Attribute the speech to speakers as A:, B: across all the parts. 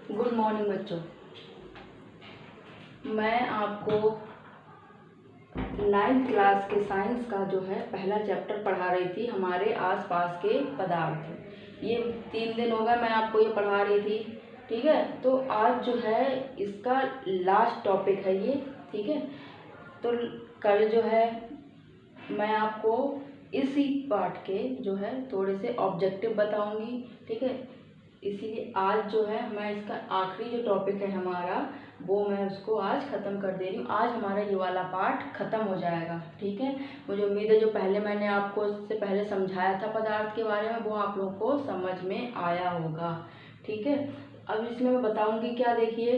A: Good morning बच्चों। मैं आपको 9th क्लास के साइंस का जो है पहला चैप्टर पढ़ा रही थी, हमारे आसपास के पदार्थ। ये 3 दिन हो गए मैं आपको ये पढ़ा रही थी, ठीक है। तो आज जो है इसका लास्ट टॉपिक है ये, ठीक है। तो कल जो है मैं आपको इसी पार्ट के जो है थोड़े से ऑब्जेक्टिव बताऊंगी, ठीक है। इसीलिए आज जो है मैं इसका आखिरी जो टॉपिक है हमारा, वो मैं उसको आज ख़त्म कर दे रही हूँ। आज हमारा ये वाला पार्ट ख़त्म हो जाएगा, ठीक है। मुझे उम्मीद है जो पहले मैंने आपको इससे पहले समझाया था पदार्थ के बारे में, वो आप लोगों को समझ में आया होगा, ठीक है। अब इसमें मैं बताऊँगी क्या, देखिए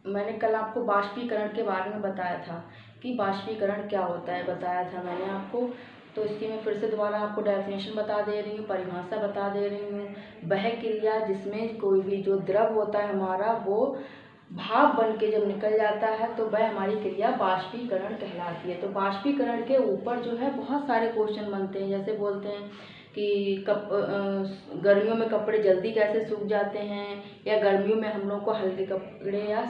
A: मैंने कल आपको बाष्पीकरण के बारे में बताया था कि बाष्पीकरण क्या होता है, बताया था मैंने आपको। तो इसकी मैं फिर से दोबारा आपको डेफिनेशन बता दे रही हूँ, परिभाषा बता दे रही हूँ। वह क्रिया जिसमें कोई भी जो द्रव होता है हमारा, वो भाप बन के जब निकल जाता है तो वह हमारी क्रिया बाष्पीकरण कहलाती है। तो बाष्पीकरण के ऊपर जो है बहुत सारे क्वेश्चन बनते हैं। जैसे बोलते हैं कि गर्मियों में कपड़े जल्दी कैसे सूख जाते हैं, या गर्मियों में हम लोग को हल्के कपड़े या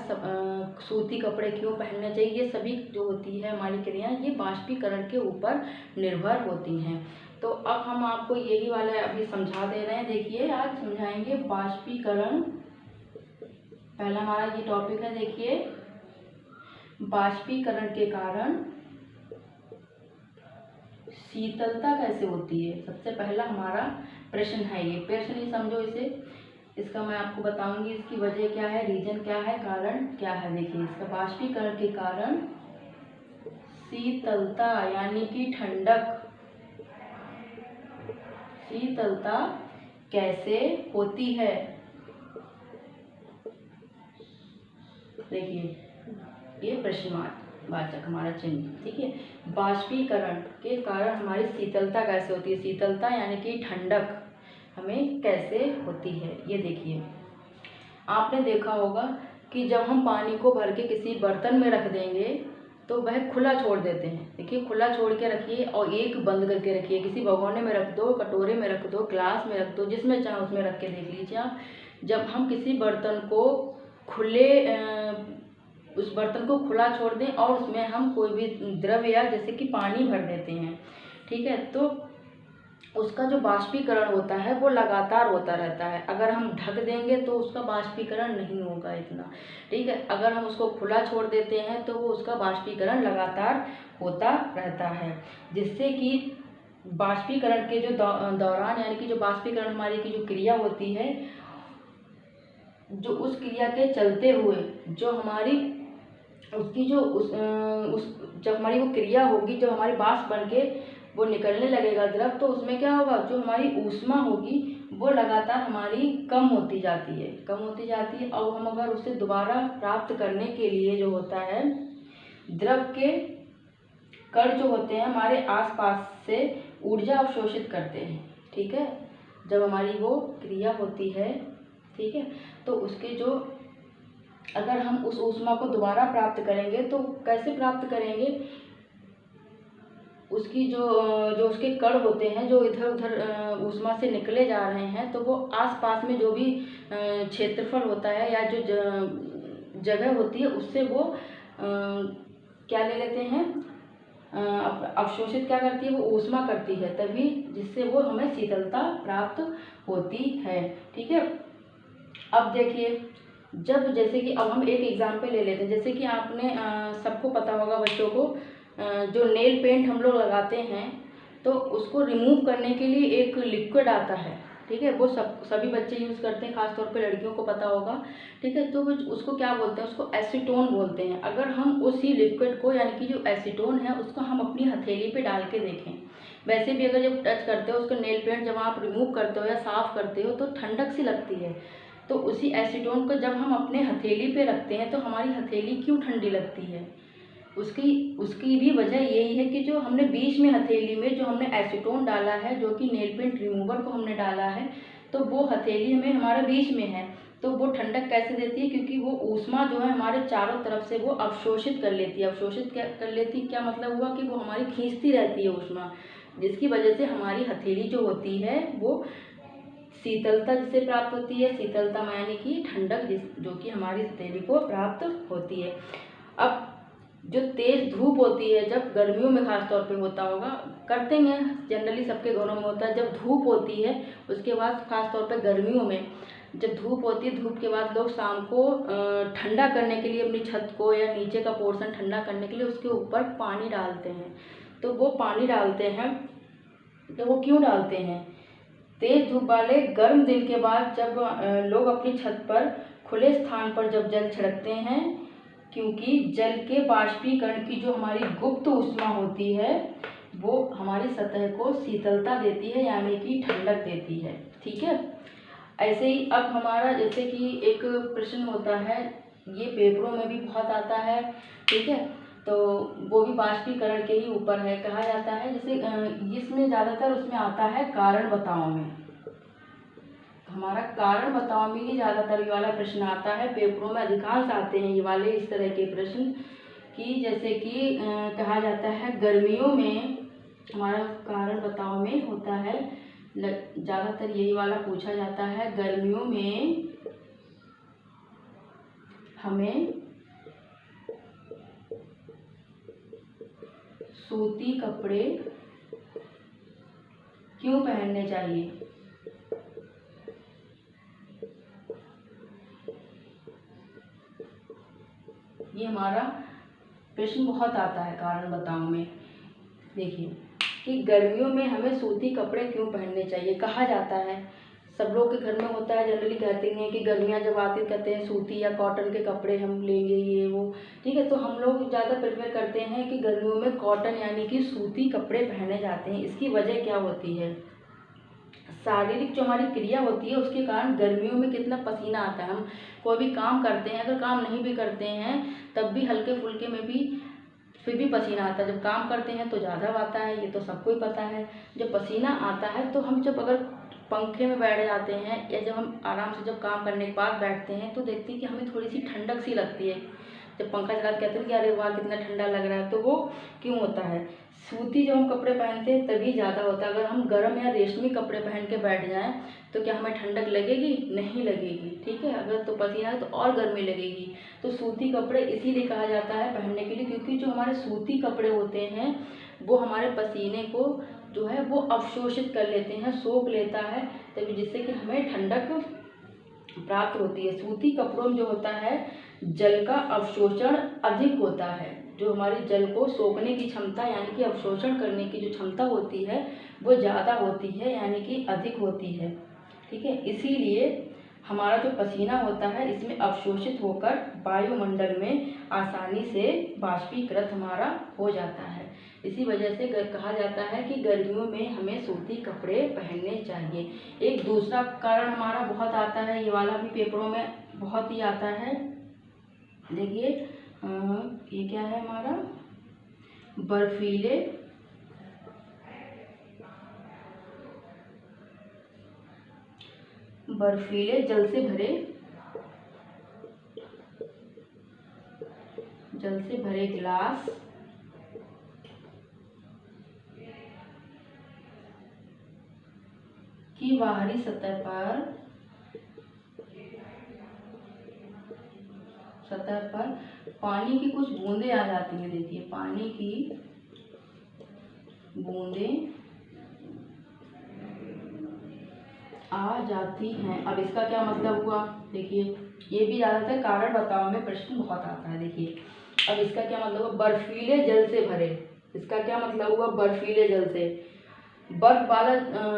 A: सूती कपड़े क्यों पहनने चाहिए। ये सभी जो होती है हमारी क्रियाएं, ये बाष्पीकरण के ऊपर निर्भर होती हैं। तो अब हम आपको यही वाला अभी समझा दे रहे हैं। देखिए आज समझाएंगे बाष्पीकरण। पहला हमारा ये टॉपिक है, देखिए बाष्पीकरण के कारण शीतलता कैसे होती है। सबसे पहला हमारा प्रश्न है ये, प्रश्न ही समझो इसे। इसका मैं आपको बताऊंगी इसकी वजह क्या है, रीजन क्या है, कारण क्या है। देखिए इसका बाष्पीकरण के कारण शीतलता यानी कि ठंडक, शीतलता कैसे होती है। देखिए ये प्रश्नवाचक हमारा चिन्ह, ठीक है। बाष्पीकरण के कारण हमारी शीतलता कैसे होती है, शीतलता यानी कि ठंडक हमें कैसे होती है। ये देखिए आपने देखा होगा कि जब हम पानी को भर के किसी बर्तन में रख देंगे तो वह खुला छोड़ देते हैं। देखिए खुला छोड़ के रखिए और एक बंद करके रखिए। किसी भगोने में रख दो, कटोरे में रख दो, ग्लास में रख दो, जिसमें चाहे उसमें रख के देख लीजिए आप। जब हम किसी बर्तन को उस बर्तन को खुला छोड़ दें और उसमें हम कोई भी द्रव या जैसे कि पानी भर देते हैं, ठीक है, तो उसका जो बाष्पीकरण होता है वो लगातार होता रहता है। अगर हम ढक देंगे तो उसका बाष्पीकरण नहीं होगा इतना, ठीक है। अगर हम उसको खुला छोड़ देते हैं तो वो उसका बाष्पीकरण लगातार होता रहता है, जिससे कि बाष्पीकरण के जो दौरान यानी कि जो बाष्पीकरण हमारी की जो क्रिया होती है, जो उस क्रिया के चलते हुए जो हमारी उसकी जो जब हमारी वो क्रिया होगी, जब हमारी बाष्प बन के वो निकलने लगेगा द्रव, तो उसमें क्या होगा, जो हमारी ऊष्मा होगी वो लगातार हमारी कम होती जाती है, कम होती जाती है। और हम अगर उसे दोबारा प्राप्त करने के लिए जो होता है, द्रव के कण जो होते हैं हमारे आसपास से ऊर्जा अवशोषित करते हैं, ठीक है। जब हमारी वो क्रिया होती है, ठीक है, तो उसके जो अगर हम उस ऊष्मा को दोबारा प्राप्त करेंगे तो कैसे प्राप्त करेंगे, उसकी जो उसके कण होते हैं जो इधर उधर ऊष्मा से निकले जा रहे हैं, तो वो आसपास में जो भी क्षेत्रफल होता है या जो जगह होती है उससे वो क्या ले लेते हैं, अवशोषित क्या करती है, वो ऊष्मा करती है, तभी जिससे वो हमें शीतलता प्राप्त होती है, ठीक है। अब देखिए जब जैसे कि अब हम एक एग्जाम्पल ले लेते हैं। जैसे कि आपने सबको पता होगा बच्चों को, जो नेल पेंट हम लोग लगाते हैं तो उसको रिमूव करने के लिए एक लिक्विड आता है, ठीक है। वो सभी बच्चे यूज़ करते हैं, खासतौर पे लड़कियों को पता होगा, ठीक है। तो उसको क्या बोलते हैं, उसको एसीटोन बोलते हैं। अगर हम उसी लिक्विड को यानी कि जो एसीटोन है उसको हम अपनी हथेली पे डाल के देखें, वैसे भी अगर जब टच करते हो उसको नेल पेंट जब आप रिमूव करते हो या साफ़ करते हो तो ठंडक सी लगती है। तो उसी एसीटोन को जब हम अपने हथेली पे रखते हैं तो हमारी हथेली क्यों ठंडी लगती है, उसकी भी वजह यही है कि जो हमने बीच में हथेली में जो हमने एसीटोन डाला है, जो कि नेल पेंट रिमूवर को हमने डाला है, तो वो हथेली में हमारे बीच में है, तो वो ठंडक कैसे देती है, क्योंकि वो ऊष्मा जो है हमारे चारों तरफ से वो अवशोषित कर लेती है। अवशोषित क्या कर लेती है, क्या मतलब हुआ कि वो हमारी खींचती रहती है ऊष्मा, जिसकी वजह से हमारी हथेली जो होती है वो शीतलता जिसे प्राप्त होती है, शीतलता यानी कि ठंडक जो कि हमारी हथेली को प्राप्त होती है। अब जो तेज़ धूप होती है, जब गर्मियों में खास तौर पे होता होगा, करते हैं जनरली सबके घरों में होता है, जब धूप होती है उसके बाद खास तौर पे गर्मियों में जब धूप होती है, धूप के बाद लोग शाम को ठंडा करने के लिए अपनी छत को या नीचे का पोर्शन ठंडा करने के लिए उसके ऊपर पानी डालते हैं। तो वो पानी डालते हैं, तो वो क्यों डालते हैं? तेज़ धूप वाले गर्म दिन के बाद जब लोग अपनी छत पर खुले स्थान पर जब जल छिड़कते हैं, क्योंकि जल के बाष्पीकरण की जो हमारी गुप्त ऊष्मा होती है वो हमारी सतह को शीतलता देती है, यानी कि ठंडक देती है। ठीक है, ऐसे ही अब हमारा जैसे कि एक प्रश्न होता है, ये पेपरों में भी बहुत आता है। ठीक है, तो वो भी बाष्पीकरण के ही ऊपर है। कहा जाता है जैसे इसमें ज़्यादातर उसमें आता है कारण बताओ में, हमारा कारण बताओ में ही ज़्यादातर ये वाला प्रश्न आता है। पेपरों में अधिकांश आते हैं ये वाले इस तरह के प्रश्न कि जैसे कि कहा जाता है गर्मियों में हमारा कारण बताओ में होता है, ज़्यादातर यही वाला पूछा जाता है। गर्मियों में हमें सूती कपड़े क्यों पहनने चाहिए? ये हमारा प्रश्न बहुत आता है कारण बताओ में। देखिए कि गर्मियों में हमें सूती कपड़े क्यों पहनने चाहिए। कहा जाता है, सब लोग के घर में होता है, जनरली कहते हैं कि गर्मियाँ जब आती कहते हैं सूती या कॉटन के कपड़े हम लेंगे ये वो। ठीक है, तो हम लोग ज़्यादा प्रेफर करते हैं कि गर्मियों में कॉटन यानी कि सूती कपड़े पहने जाते हैं। इसकी वजह क्या होती है? शारीरिक जो हमारी क्रिया होती है उसके कारण गर्मियों में कितना पसीना आता है। हम कोई भी काम करते हैं, अगर काम नहीं भी करते हैं तब भी हल्के फुल्के में भी फिर भी पसीना आता है। जब काम करते हैं तो ज़्यादा आता है, ये तो सबको ही पता है। जब पसीना आता है तो हम जब अगर पंखे में बैठ जाते हैं या जब हम आराम से जब काम करने के बाद बैठते हैं तो देखते हैं कि हमें थोड़ी सी ठंडक सी लगती है। जब पंखा चला के कहते हैं कि अरे वाह कितना ठंडा लग रहा है, तो वो क्यों होता है? सूती जब हम कपड़े पहनते हैं तभी ज़्यादा होता है। अगर हम गर्म या रेशमी कपड़े पहन के बैठ जाएं तो क्या हमें ठंडक लगेगी? नहीं लगेगी। ठीक है, अगर तो पसीना है तो और गर्मी लगेगी। तो सूती कपड़े इसीलिए कहा जाता है पहनने के लिए, क्योंकि जो हमारे सूती कपड़े होते हैं वो हमारे पसीने को जो है वो अवशोषित कर लेते हैं, सोख लेता है, तभी जिससे कि हमें ठंडक प्राप्त होती है। सूती कपड़ों में जो होता है जल का अवशोषण अधिक होता है। जो हमारी जल को सोखने की क्षमता यानी कि अवशोषण करने की जो क्षमता होती है वो ज़्यादा होती है, यानी कि अधिक होती है। ठीक है, इसीलिए हमारा जो पसीना होता है इसमें अवशोषित होकर वायुमंडल में आसानी से बाष्पीकृत हमारा हो जाता है। इसी वजह से कहा जाता है कि गर्मियों में हमें सूती कपड़े पहनने चाहिए। एक दूसरा कारण हमारा बहुत आता है, ये वाला भी पेपरों में बहुत ही आता है। देखिए ये क्या है हमारा, बर्फीले जल से भरे गिलास की बाहरी सतह पर पानी की कुछ बूंदें आ जाती हैं। देखिए पानी की बूंदें आ जाती हैं। अब इसका क्या मतलब हुआ? देखिए ये भी ज़्यादातर कारण बताओ में प्रश्न बहुत आता है। देखिए अब इसका क्या मतलब हुआ? बर्फीले जल से भरे, इसका क्या मतलब हुआ? बर्फीले जल से, बर्फ वाला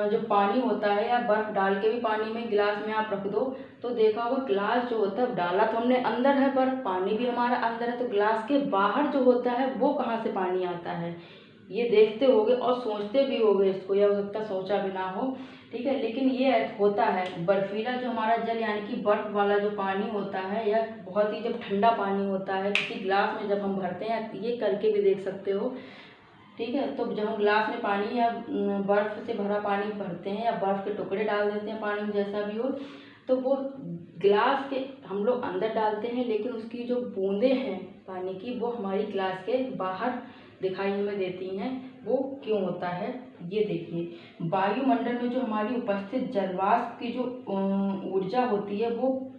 A: जो पानी होता है या बर्फ डाल के भी पानी में गिलास में आप रख दो तो देखा होगा गिलास जो होता है डाला तो हमने अंदर है, बर्फ पानी भी हमारा अंदर है, तो गिलास के बाहर जो होता है वो कहाँ से पानी आता है? ये देखते होगे और सोचते भी होगे इसको, या हो सकता सोचा भी ना हो। ठीक है, लेकिन ये होता है बर्फीला जो हमारा जल यानी कि बर्फ वाला जो पानी होता है या बहुत ही जब ठंडा पानी होता है किसी गिलास में जब हम भरते हैं, ये करके भी देख सकते हो। ठीक है, तो जब हम गिलास में पानी या बर्फ़ से भरा पानी भरते हैं या बर्फ़ के टुकड़े डाल देते हैं पानी में जैसा भी हो, तो वो गिलास के हम लोग अंदर डालते हैं, लेकिन उसकी जो बूंदें हैं पानी की वो हमारी गिलास के बाहर दिखाई हमें देती हैं वो क्यों होता है। ये देखिए, वायुमंडल में जो हमारी उपस्थित जलवाष्प की जो ऊर्जा होती है वो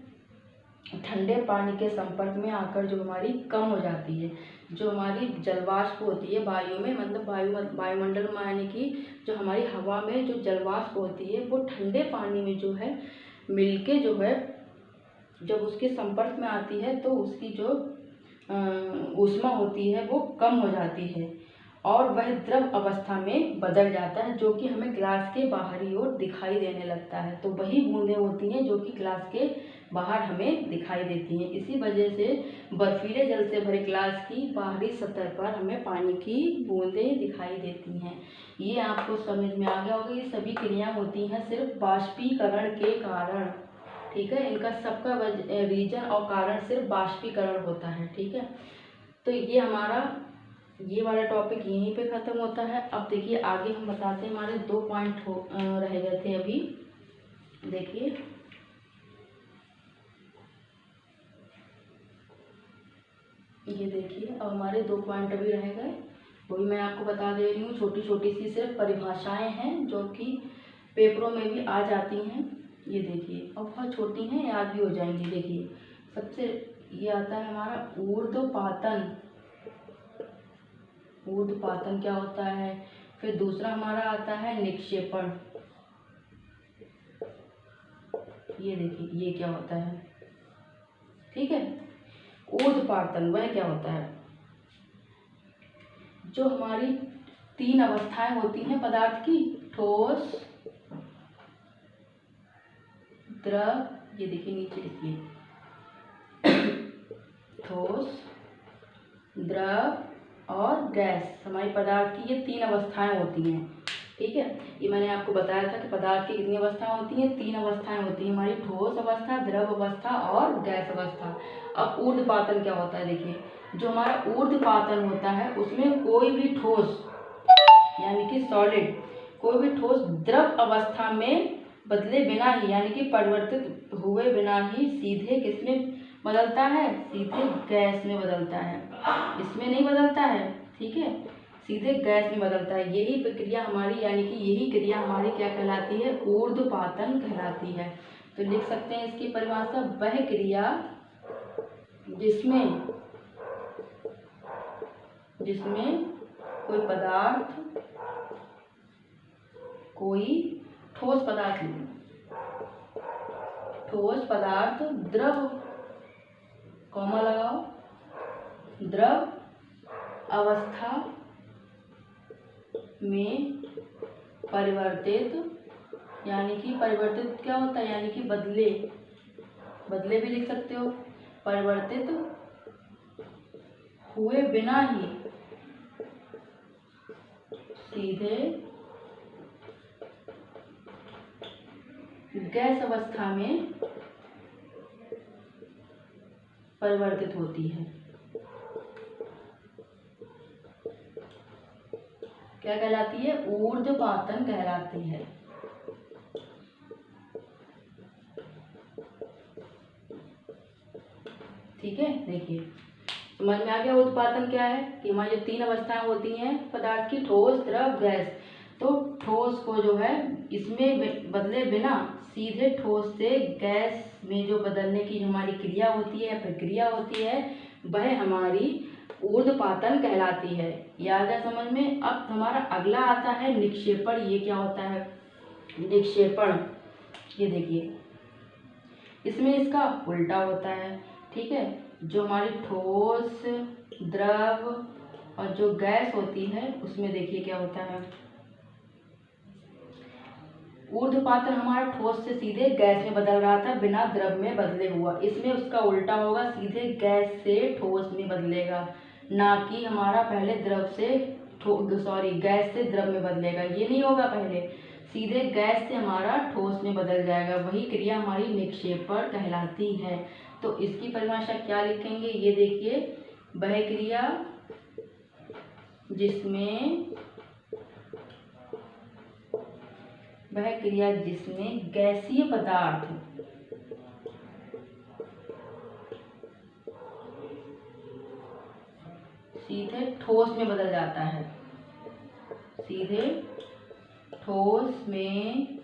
A: ठंडे पानी के संपर्क में आकर जो हमारी कम हो जाती है। जो हमारी जलवाष्प होती है वायु में, मतलब वायुमंडल में, यानी कि जो हमारी हवा में जो जलवाष्प होती है वो ठंडे पानी में जो है मिलके जो है जब उसके संपर्क में आती है तो उसकी जो ऊष्मा होती है वो कम हो जाती है और वह द्रव अवस्था में बदल जाता है, जो कि हमें ग्लास के बाहरी ओर दिखाई देने लगता है। तो वही बूंदें होती हैं जो कि ग्लास के बाहर हमें दिखाई देती हैं। इसी वजह से बर्फीले जल से भरे ग्लास की बाहरी सतह पर हमें पानी की बूंदें दिखाई देती हैं। ये आपको समझ में आ गया होगा। ये सभी क्रियाएं होती हैं सिर्फ बाष्पीकरण के कारण, ठीक है। इनका सबका रीजन और कारण सिर्फ बाष्पीकरण होता है, ठीक है। तो ये हमारा ये वाला टॉपिक यहीं पे ख़त्म होता है। अब देखिए आगे हम बताते हैं, हमारे 2 पॉइंट रह गए थे अभी। देखिए ये देखिए, अब हमारे 2 पॉइंट अभी रह गए, वो भी मैं आपको बता दे रही हूँ। छोटी छोटी सी सिर्फ परिभाषाएं हैं जो कि पेपरों में भी आ जाती हैं। ये देखिए, और बहुत छोटी हैं, याद भी हो जाएंगी। देखिए सबसे ये आता है हमारा ऊर्ध्वपातन। ऊर्ध्वपातन क्या होता है। फिर दूसरा हमारा आता है निक्षेपण। ये देखिए ये क्या होता है, ठीक है। ऊर्ध्वपातन वह क्या होता है, जो हमारी 3 अवस्थाएं होती हैं पदार्थ की, ठोस, द्रव, ये देखिए नीचे लिखिए, ठोस, द्रव और गैस। हमारी पदार्थ की ये 3 अवस्थाएं होती हैं, ठीक है। ये मैंने आपको बताया था कि पदार्थ की कितनी अवस्थाएं होती हैं, 3 अवस्थाएं होती हैं हमारी, ठोस अवस्था, द्रव अवस्था और गैस अवस्था। अब ऊर्ध्वपातन क्या होता है, देखिए जो हमारा ऊर्ध्वपातन होता है उसमें कोई भी ठोस यानी कि सॉलिड, कोई भी ठोस द्रव अवस्था में बदले बिना ही, यानी कि परिवर्तित हुए बिना ही सीधे किसमें बदलता है, सीधे गैस में बदलता है। इसमें नहीं बदलता है, ठीक है, सीधे गैस में बदलता है। यही प्रक्रिया हमारी, यानी कि यही क्रिया हमारी क्या कहलाती है, ऊर्ध्वपातन कहलाती है। तो लिख सकते हैं इसकी परिभाषा, वह क्रिया जिसमें कोई पदार्थ, कोई ठोस पदार्थ, ठोस पदार्थ द्रव, कॉमा लगाओ, द्रव अवस्था में परिवर्तित, यानी कि परिवर्तित क्या होता है, यानी कि बदले भी लिख सकते हो, परिवर्तित हुए बिना ही सीधे गैस अवस्था में परिवर्तित होती है। क्या कहलाती है, ऊर्ध्वपातन कहलाती है। ठीक है, देखिए समझ में आ गया ऊर्ध्वपातन क्या है, कि हमारी जो 3 अवस्थाएं होती हैं पदार्थ की, ठोस, द्रव, गैस। तो ठोस को जो है इसमें बदले बिना सीधे ठोस से गैस में जो बदलने की हमारी क्रिया होती है, प्रक्रिया होती है, वह हमारी ऊर्ध्वपातन कहलाती है। याद है समझ में। अब हमारा अगला आता है निक्षेपण। ये क्या होता है, निक्षेपण। ये देखिए इसमें इसका उल्टा होता है, ठीक है। जो हमारी ठोस, द्रव और जो गैस होती है उसमें देखिए क्या होता है, ऊर्ध्वपातन हमारा ठोस से सीधे गैस में बदल रहा था बिना द्रव में बदले हुआ। इसमें उसका उल्टा होगा, सीधे गैस से ठोस में बदलेगा, ना कि हमारा पहले गैस से द्रव में बदलेगा। ये नहीं होगा, पहले सीधे गैस से हमारा ठोस में बदल जाएगा। वही क्रिया हमारी निक्षेपण कहलाती है। तो इसकी परिभाषा क्या लिखेंगे, ये देखिए, वह क्रिया जिसमें गैसीय पदार्थ सीधे ठोस में बदल जाता है, सीधे ठोस में,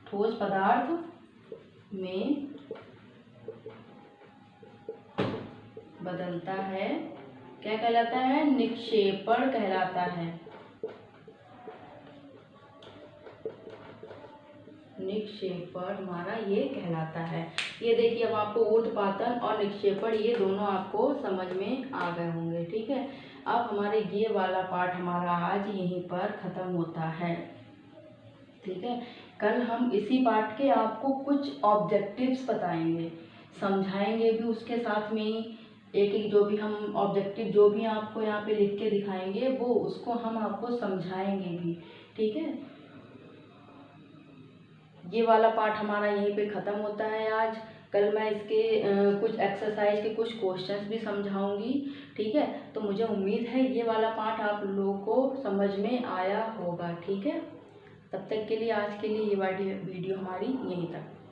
A: ठोस पदार्थ में बदलता है। क्या कहलाता है? निक्षेपण कहलाता है। निक्षेपण हमारा ये कहलाता है। ये देखिए, अब आपको ऊर्ध्वपातन और निक्षेपण ये दोनों आपको समझ में आ गए होंगे। ठीक है, अब हमारे ये वाला पार्ट हमारा आज यहीं पर ख़त्म होता है। ठीक है, कल हम इसी पार्ट के आपको कुछ ऑब्जेक्टिव्स बताएंगे, समझाएंगे भी उसके साथ में ही। एक एक जो भी हम ऑब्जेक्टिव जो भी आपको यहाँ पे लिख के दिखाएंगे वो उसको हम आपको समझाएंगे भी। ठीक है, ये वाला पार्ट हमारा यहीं पे ख़त्म होता है आज। कल मैं इसके कुछ एक्सरसाइज के कुछ क्वेश्चंस भी समझाऊंगी। ठीक है, तो मुझे उम्मीद है ये वाला पार्ट आप लोगों को समझ में आया होगा। ठीक है, तब तक के लिए आज के लिए ये वाली वीडियो हमारी यहीं तक।